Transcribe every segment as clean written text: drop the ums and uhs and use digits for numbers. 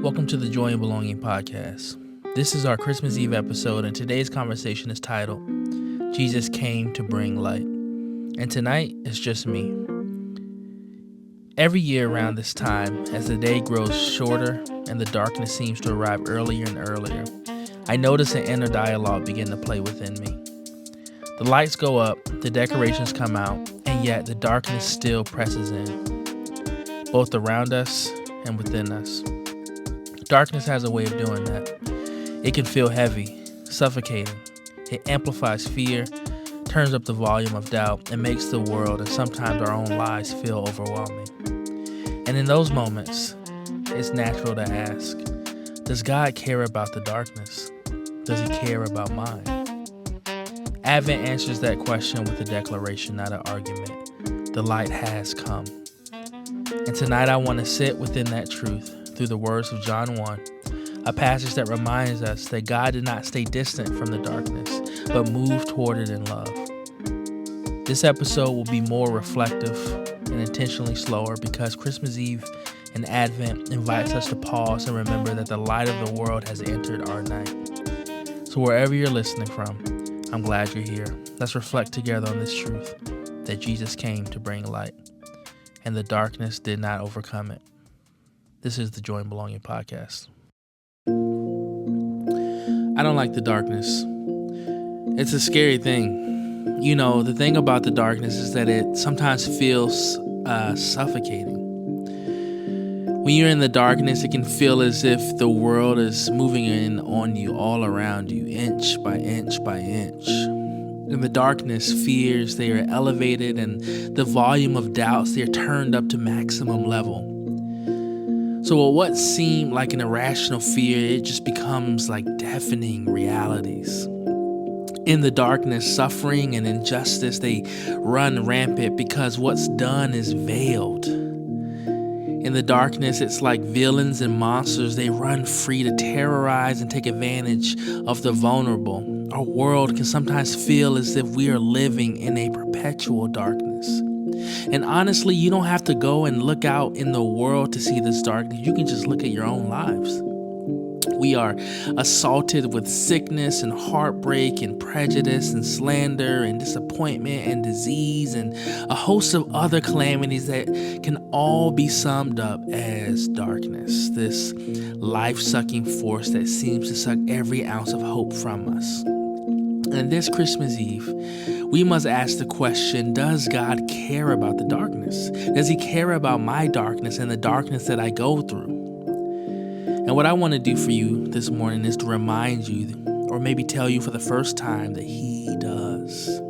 Welcome to the Joy and Belonging podcast. This is our Christmas Eve episode, and today's conversation is titled, Jesus Came to Bring Light. And tonight, it's just me. Every year around this time, as the day grows shorter and the darkness seems to arrive earlier and earlier, I notice an inner dialogue begin to play within me. The lights go up, the decorations come out, and yet the darkness still presses in, both around us and within us. Darkness has a way of doing that. It can feel heavy, suffocating. It amplifies fear, turns up the volume of doubt, and makes the world and sometimes our own lives feel overwhelming. And in those moments, it's natural to ask, does God care about the darkness? Does he care about mine? Advent answers that question with a declaration, not an argument. The light has come. And tonight I want to sit within that truth through the words of John 1, a passage that reminds us that God did not stay distant from the darkness, but moved toward it in love. This episode will be more reflective and intentionally slower because Christmas Eve and Advent invites us to pause and remember that the light of the world has entered our night. So wherever you're listening from, I'm glad you're here. Let's reflect together on this truth that Jesus came to bring light, and the darkness did not overcome it. This is the Joy and Belonging podcast. I don't like the darkness. It's a scary thing. You know, the thing about the darkness is that it sometimes feels suffocating. When you're in the darkness, it can feel as if the world is moving in on you, all around you, inch by inch by inch. In the darkness, fears, they are elevated, and the volume of doubts, they're turned up to maximum level. So what seemed like an irrational fear, it just becomes like deafening realities. In the darkness, suffering and injustice, they run rampant because what's done is veiled. In the darkness, it's like villains and monsters. They run free to terrorize and take advantage of the vulnerable. Our world can sometimes feel as if we are living in a perpetual darkness. And honestly, you don't have to go and look out in the world to see this darkness. You can just look at your own lives. We are assaulted with sickness and heartbreak and prejudice and slander and disappointment and disease and a host of other calamities that can all be summed up as darkness, this life-sucking force that seems to suck every ounce of hope from us. And this Christmas Eve, we must ask the question, does God care about the darkness? Does he care about my darkness and the darkness that I go through? And what I want to do for you this morning is to remind you, or maybe tell you for the first time, that he does.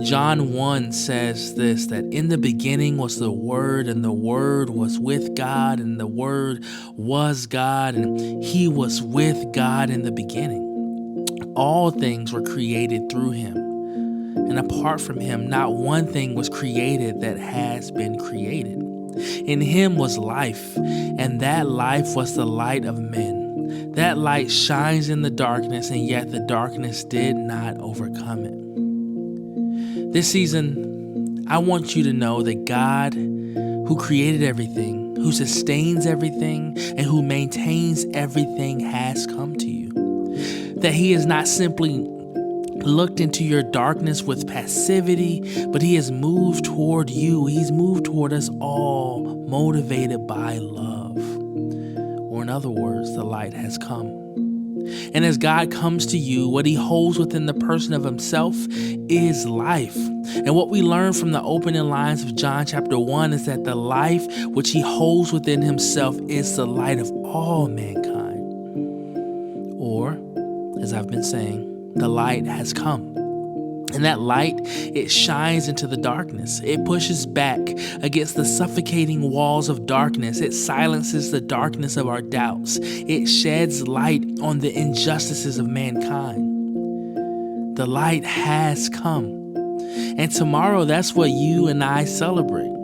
John 1 says this, that in the beginning was the Word, and the Word was with God, and the Word was God, and he was with God in the beginning. All things were created through him, and apart from him, not one thing was created that has been created. In him was life, and that life was the light of men. That light shines in the darkness, and yet the darkness did not overcome it. This season, I want you to know that God, who created everything, who sustains everything, and who maintains everything, has come to you. That he has not simply looked into your darkness with passivity, but he has moved toward you. He's moved toward us all, motivated by love. Or in other words, the light has come. And as God comes to you, what he holds within the person of himself is life. And what we learn from the opening lines of John chapter 1 is that the life which he holds within himself is the light of all mankind. Or, as I've been saying, the light has come. And that light, it shines into the darkness. It pushes back against the suffocating walls of darkness. It silences the darkness of our doubts. It sheds light on the injustices of mankind. The light has come. And tomorrow, that's what you and I celebrate.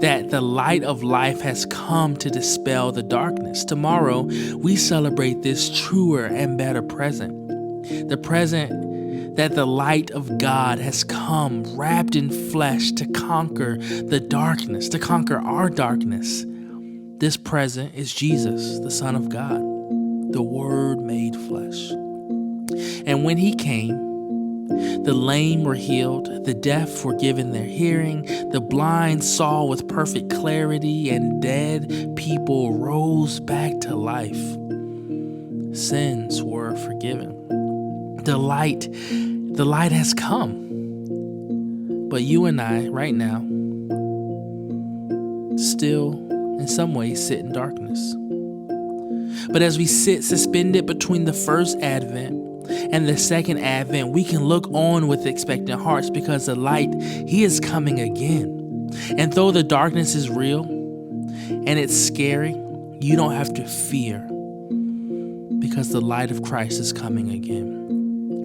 That the light of life has come to dispel the darkness. Tomorrow, we celebrate this truer and better present. The present that the light of God has come wrapped in flesh to conquer the darkness, to conquer our darkness, This present is Jesus, the Son of God, the Word made flesh. And when he came, the lame were healed, the deaf were given their hearing, the blind saw with perfect clarity, and dead people rose back to life. Sins were forgiven. The light has come. But you and I, right now, still in some ways sit in darkness. But as we sit suspended between the first Advent and the second Advent, we can look on with expectant hearts because the light, he is coming again. And though the darkness is real and it's scary, you don't have to fear because the light of Christ is coming again.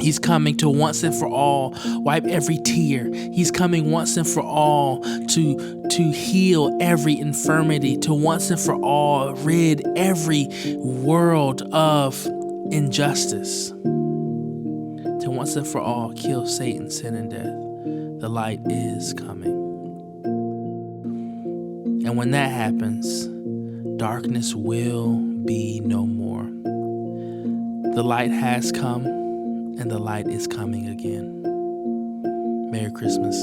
He's coming to once and for all wipe every tear. He's coming once and for all to heal every infirmity, to once and for all rid every world of injustice, to once and for all kill Satan, sin, and death. The light is coming. And when that happens, darkness will be no more. The light has come, and the light is coming again. Merry Christmas.